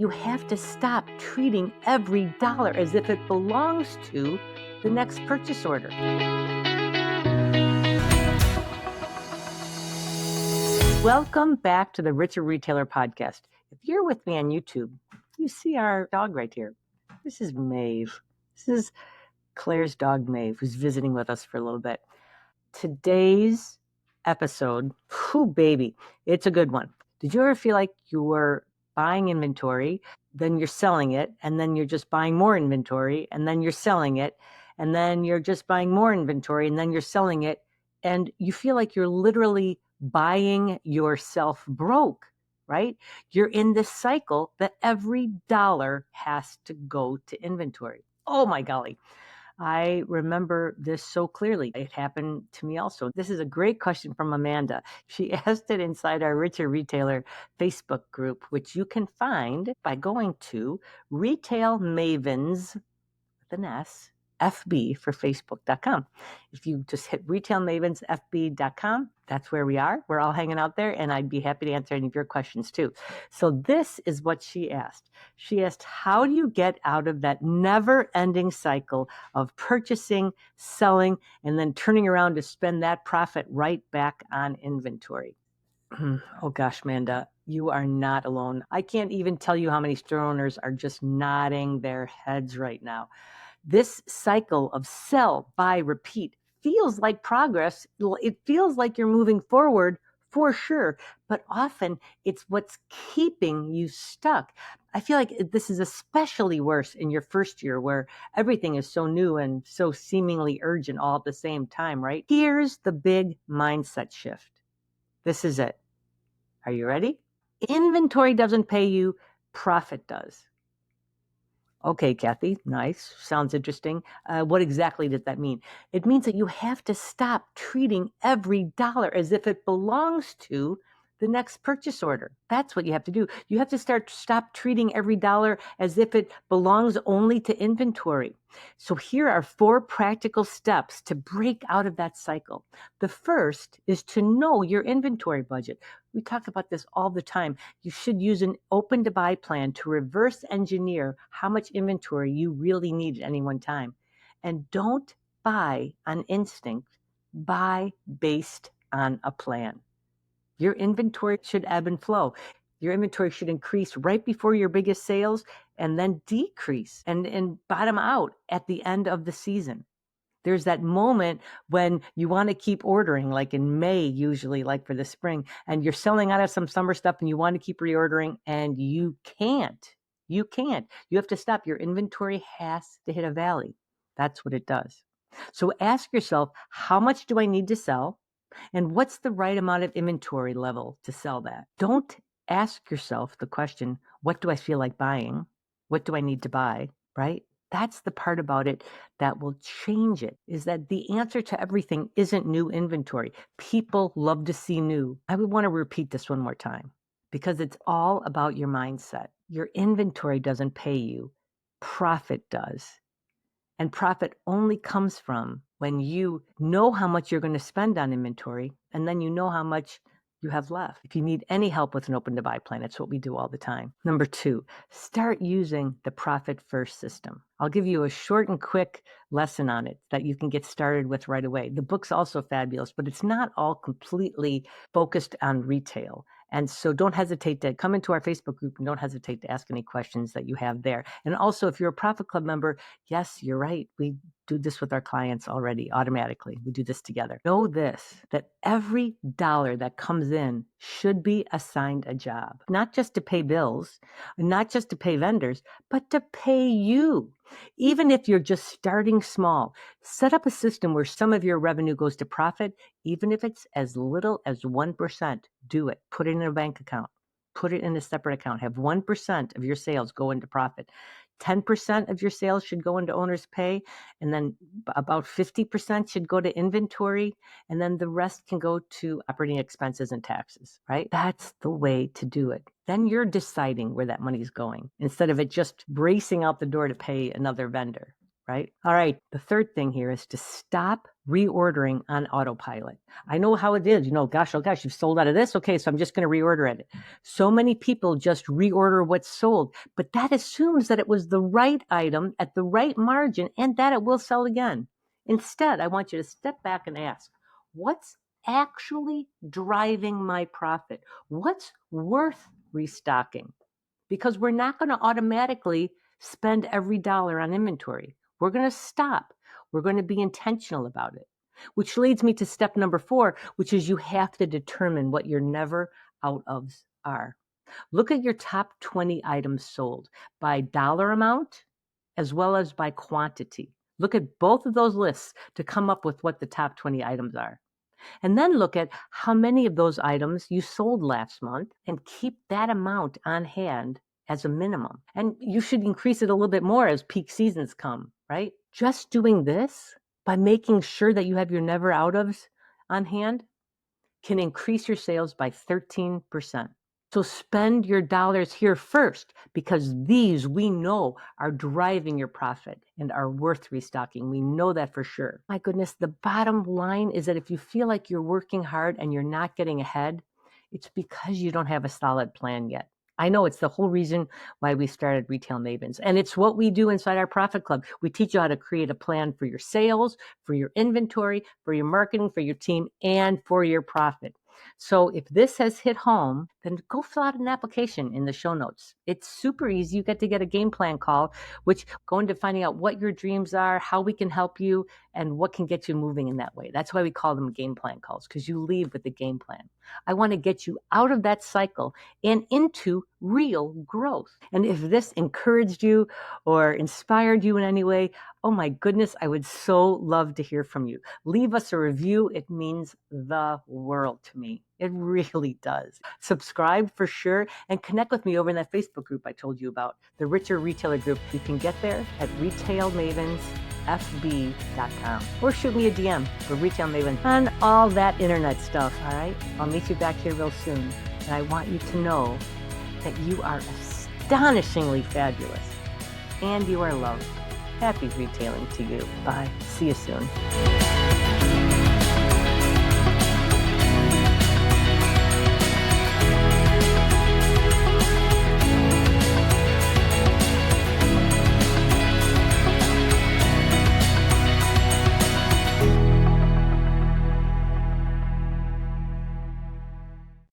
You have to stop treating every dollar as if it belongs to the next purchase order. Welcome back to the Richer Retailer podcast. If you're with me on YouTube, you see our dog right here. This is Maeve. This is Claire's dog, Maeve, who's visiting with us for a little bit. Today's episode, baby, it's a good one. Did you ever feel like you were buying inventory, then you're selling it, and then you're just buying more inventory, and then you're selling it, and then you're just buying more inventory, and then you're selling it, and you feel like you're literally buying yourself broke, right? You're in this cycle that every dollar has to go to inventory. Oh my golly. I remember this so clearly. It happened to me also. This is a great question from Amanda. She asked it inside our Richer Retailer Facebook group, which you can find by going to RETAILMavens, with an S, FB for Facebook.com. If you just hit RETAILMavensFB.com, that's where we are. We're all hanging out there, and I'd be happy to answer any of your questions too. So this is what she asked. She asked, how do you get out of that never-ending cycle of purchasing, selling, and then turning around to spend that profit right back on inventory? Oh gosh, Amanda, you are not alone. I can't even tell you how many store owners are just nodding their heads right now. This cycle of sell, buy, repeat feels like progress. It feels like you're moving forward for sure, but often it's what's keeping you stuck. I feel like this is especially worse in your first year where everything is so new and so seemingly urgent all at the same time, right? Here's the big mindset shift. This is it. Are you ready? Inventory doesn't pay you, profit does. Okay, Cathy, nice. Sounds interesting. What exactly does that mean? It means that you have to stop treating every dollar as if it belongs to the next purchase order. That's what you have to do. You have to stop treating every dollar as if it belongs only to inventory. So here are 4 practical steps to break out of that cycle. The first is to know your inventory budget. We talk about this all the time. You should use an open to buy plan to reverse engineer how much inventory you really need at any one time. And don't buy on instinct, buy based on a plan. Your inventory should ebb and flow. Your inventory should increase right before your biggest sales and then decrease and bottom out at the end of the season. There's that moment when you want to keep ordering, like in May, usually, like for the spring, and you're selling out of some summer stuff and you want to keep reordering and you can't. You can't. You have to stop. Your inventory has to hit a valley. That's what it does. So ask yourself, how much do I need to sell? And what's the right amount of inventory level to sell that? Don't ask yourself the question, what do I feel like buying? What do I need to buy? Right? That's the part about it that will change it, is that the answer to everything isn't new inventory. People love to see new. I would want to repeat this one more time because it's all about your mindset. Your inventory doesn't pay you. Profit does. And profit only comes from when you know how much you're going to spend on inventory, and then you know how much you have left. If you need any help with an open to buy plan, it's what we do all the time. Number 2, start using the profit first system. I'll give you a short and quick lesson on it that you can get started with right away. The book's also fabulous, but it's not all completely focused on retail. And so don't hesitate to come into our Facebook group and don't hesitate to ask any questions that you have there. And also, if you're a Profit Club member, yes, you're right. We do this with our clients already automatically. We do this together. Know this, that every dollar that comes in should be assigned a job, not just to pay bills, not just to pay vendors, but to pay you. Even if you're just starting small, set up a system where some of your revenue goes to profit, even if it's as little as 1%. Do it. Put it in a bank account. Put it in a separate account. Have 1% of your sales go into profit. 10% of your sales should go into owner's pay, and then about 50% should go to inventory, and then the rest can go to operating expenses and taxes, right? That's the way to do it. Then you're deciding where that money is going instead of it just racing out the door to pay another vendor. right? All right, the third thing here is to stop reordering on autopilot. I know how it is. Gosh, oh gosh, you've sold out of this. Okay, so I'm just going to reorder it. So many people just reorder what's sold, but that assumes that it was the right item at the right margin and that it will sell again. Instead, I want you to step back and ask, what's actually driving my profit? What's worth restocking? Because we're not going to automatically spend every dollar on inventory. We're going to stop. We're going to be intentional about it. Which leads me to step number 4, which is you have to determine what your never out ofs are. Look at your top 20 items sold by dollar amount as well as by quantity. Look at both of those lists to come up with what the top 20 items are. And then look at how many of those items you sold last month and keep that amount on hand as a minimum. And you should increase it a little bit more as peak seasons come, right? Just doing this by making sure that you have your never out ofs on hand can increase your sales by 13%. So spend your dollars here first, because these we know are driving your profit and are worth restocking. We know that for sure. My goodness, the bottom line is that if you feel like you're working hard and you're not getting ahead, it's because you don't have a solid plan yet. I know it's the whole reason why we started Retail Mavens. And it's what we do inside our Profit Club. We teach you how to create a plan for your sales, for your inventory, for your marketing, for your team, and for your profit. So if this has hit home, then go fill out an application in the show notes. It's super easy. You get to get a game plan call, which go into finding out what your dreams are, how we can help you, and what can get you moving in that way. That's why we call them game plan calls, because you leave with the game plan. I want to get you out of that cycle and into real growth. And if this encouraged you or inspired you in any way, oh my goodness, I would so love to hear from you. Leave us a review. It means the world to me. It really does. Subscribe for sure, and connect with me over in that Facebook group I told you about, the Richer Retailer Group. You can get there at RETAILMavensFB.com or shoot me a DM for Retail Mavens and all that internet stuff, all right? I'll meet you back here real soon, and I want you to know that you are astonishingly fabulous and you are loved. Happy retailing to you. Bye. See you soon.